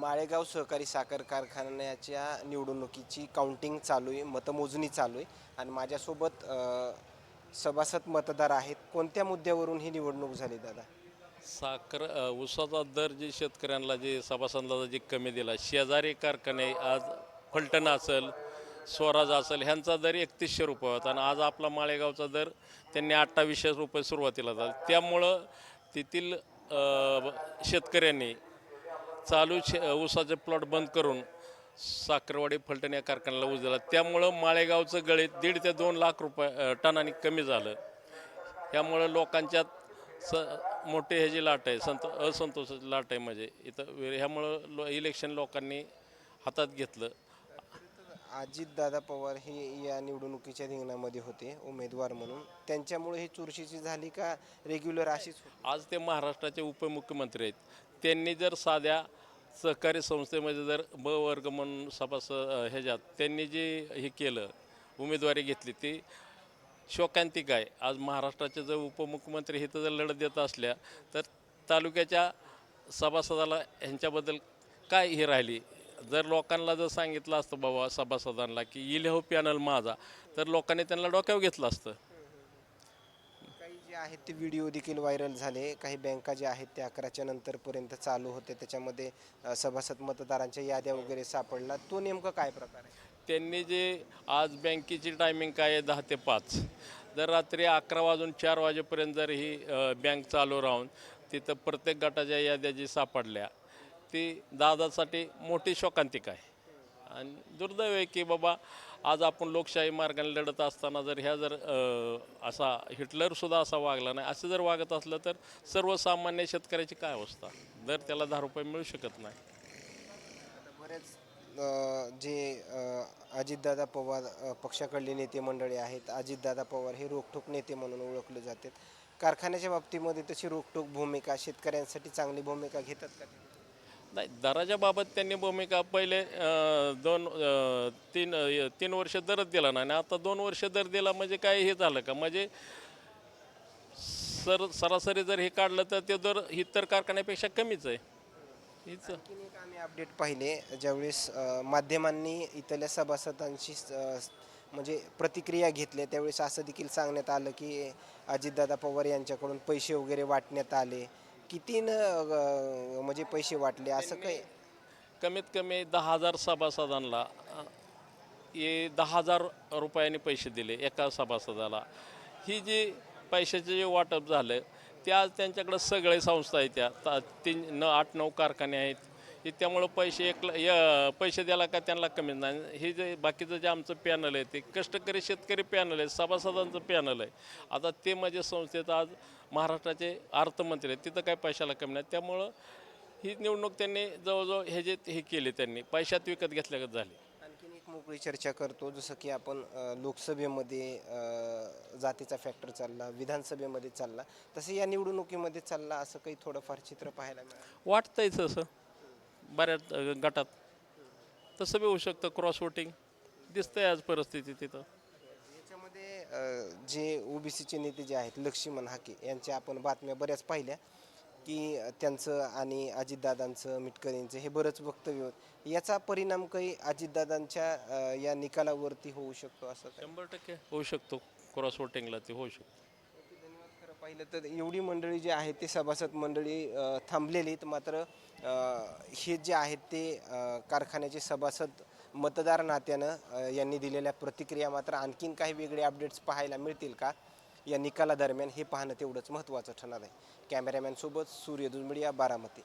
माळेगाव सहकारी साखर कारखान्याच्या निवडणुकीची काउंटिंग चालू आहे, मतमोजणी चालू आहे आणि माझ्यासोबत सभासद मतदार आहेत. कोणत्या मुद्द्यावरून ही निवडणूक झाली दादा? ऊसाचा दर जे शेतकऱ्यांना जे सभासदांना जे कमी दिला, शेजारी कारखाने आज फलटण असेल, स्वराज असेल, ह्यांचा दर 3100 रुपये होता आणि आज आपला माळेगावचा दर त्यांनी 2800 रुपये सुरुवातीला झाला. त्यामुळं तेथील शेतकऱ्यांनी ऊसाचे प्लॉट बंद करून साखरवाडी फलटण या कारखान्याला ऊस दिला. त्यामुळं माळेगावचं गळीत 1.5 ते 2 लाख रुपये टनांनी कमी झालं. त्यामुळं लोकांच्यात मोठे हे जी लाट आहे असंतोषाची लाट आहे. म्हणजे इथं ह्यामुळं इलेक्शन लोकांनी हातात घेतलं. अजितदादा पवार हे या निवडणुकीच्या रिंगणामध्ये होते उमेदवार म्हणून. त्यांच्यामुळे ही चुरशीची झाली का रेग्युलर अशीच होती? आज ते महाराष्ट्राचे उपमुख्यमंत्री आहेत. त्यांनी जर साध्या सहकारी संस्थेमध्ये जर ब वर्ग म्हणून ह्याच्यात त्यांनी जे हे केलं, उमेदवारी घेतली, ती शोकांतिक आहे. आज महाराष्ट्राचे जर उपमुख्यमंत्री हे तर जर लढत देत असल्या तर तालुक्याच्या सभासदाला ह्यांच्याबद्दल काय हे राहिली. जर लोकांना जर सांगितलं असतं बाबा सभासदांना की येईल हो पॅनल माझा, तर लोकांनी त्यांना डोक्यावर घेतलं असतं. काही जे आहेत ते व्हिडिओ देखील व्हायरल झाले. काही बँका ज्या आहेत ते 11च्या नंतरपर्यंत चालू होते. त्याच्यामध्ये सभासद मतदारांच्या याद्या वगैरे सापडला. तो नेमका काय प्रकार आहे? त्यांनी जे आज बँकेची टायमिंग काय आहे 10 ते 5, जर रात्री 11 वाजून 4 वाजेपर्यंत जर ही बँक चालू राहून तिथं प्रत्येक गटाच्या याद्या जी सापडल्या, ती दादासाठी मोठी शोकांतिका आहे. आणि दुर्दैव आहे की बाबा आज आपण लोकशाही मार्गाने लढत असताना जर असा हिटलरसुद्धा असा वागला नाही, असं जर वागत असलं तर सर्वसामान्य शेतकऱ्याची काय अवस्था. दर त्याला 10 रुपये मिळू शकत नाही. बरेच जे अजितदादा पवार पक्षाकडले नेते मंडळी आहेत, अजितदादा पवार हे रोखठोक नेते म्हणून ओळखले जातात. कारखान्याच्या बाबतीमध्ये तशी रोखठोक भूमिका, शेतकऱ्यांसाठी चांगली भूमिका घेतात का ते? नाही, दराच्या बाबत त्यांनी भूमिका पहिले 3 वर्ष दरच दिला नाही आणि आता 2 वर्ष दर दिला म्हणजे काय हे झालं का? म्हणजे सरासरी जर हे काढलं तर ते दर इतर कारखान्यापेक्षा कमीच आहे. हीच आणखीन एक आम्ही अपडेट पाहिले ज्यावेळेस माध्यमांनी इथल्या सभासदांशी म्हणजे प्रतिक्रिया घेतल्या, त्यावेळेस असं देखील सांगण्यात आलं की अजितदादा पवार यांच्याकडून पैसे वगैरे वाटण्यात आले. किती म्हणजे पैसे वाटले असं काही? कमीत कमी 10,000 सभासदांना हे 10,000 रुपयांनी पैसे दिले एका सभासदाला. ही जी पैशाचे जे वाटप झालं ते आज त्यांच्याकडं सगळे संस्था आहेत, त्या 8-9 कारखाने आहेत. हे त्यामुळं पैसे द्यायला का त्यांना कमी नाही. हे जे बाकीचं जे आमचं पॅनल आहे ते कष्टकरी शेतकरी पॅनल आहे, सभासदांचं पॅनल आहे. आता ते म्हणजे संस्थेत आज महाराष्ट्राचे अर्थमंत्री आहेत, तिथं काय पैशाला कमी नाही. त्यामुळं ही निवडणूक त्यांनी जवळजवळ हे केले, त्यांनी पैशात विकत घेतल्यागत झाली. आणखीन एक मोकळी चर्चा करतो. जसं की आपण लोकसभेमध्ये जातीचा फॅक्टर चालला, विधानसभेमध्ये चालला, तसं या निवडणुकीमध्ये चालला, असं काही थोडंफार चित्र पाहायला मिळालं? वाटतंयच असं बऱ्याच गटात तसं बी होऊ शकतं. क्रॉस वोटिंग दिसतंय आज परिस्थिती तिथं. याच्यामध्ये जे ओबीसीचे नेते जे आहेत, लक्ष्मण हाके यांच्या आपण बातम्या बऱ्याच पाहिल्या की त्यांचं आणि अजितदादांचं, मिटकरींचं हे बरंच वक्तव्य होतं. याचा परिणाम काही अजितदादांच्या या निकालावरती होऊ शकतो असं काय? 100% होऊ शकतो. क्रॉस वोटिंगला ते होऊ शकतो. ओके, धन्यवाद. खरं पाहिलं तर एवढी मंडळी जी आहेत ते सभासद मंडळी थांबलेली आहेत. मात्र हे जे आहेत ते कारखान्याचे सभासद मतदार नात्यानं यांनी दिलेल्या प्रतिक्रिया मात्र आणखीन काही वेगळे अपडेट्स पाहायला मिळतील का या निकालादरम्यान, हे पाहणं तेवढंच महत्त्वाचं ठरणार आहे. कॅमेरामॅनसोबत सूर्य दुर्मिडिया, बारामती.